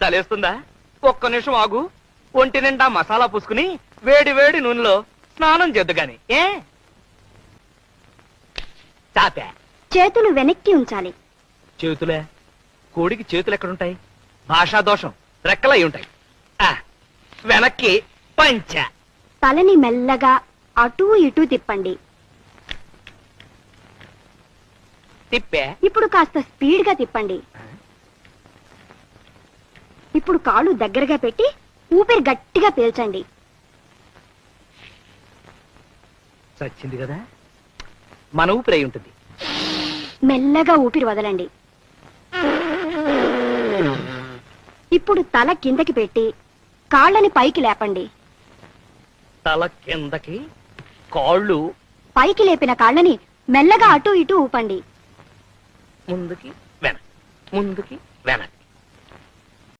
చలేస్తుందా? ఒక్క నిమిషం ఆగు. ఒంటి నిండా మసాలా పూసుకుని వేడి వేడి నూనెలో స్నానం చేద్దు గాని. ఏ చాపే చేతులు వెనక్కి ఉంచాలి. చేతులే? కోడికి చేతులు ఎక్కడుంటాయి? భాషా దోషం, రెక్కలై ఉంటాయి. వెనక్కి పంచ. తలని మెల్లగా అటూ ఇటూ తిప్పండి. తిప్పే. ఇప్పుడు కాస్త స్పీడ్ గా తిప్పండి. ఇప్పుడు కాళ్ళు దగ్గరగా పెట్టి ఊపిరి గట్టిగా పీల్చండి. చచ్చింది కదా, మన ఊపిరి అయి ఉంటుంది. మెల్లగా ఊపిరి వదలండి. ఇప్పుడు తల కిందకి పెట్టి కాళ్ళని పైకి లేపండి. తల కిందకి, కాళ్ళు పైకి లేపిన కాళ్ళని మెల్లగా అటూ ఇటూ ఊపండి. ముందుకి వెనక్కి, ముందుకి వెనక్కి.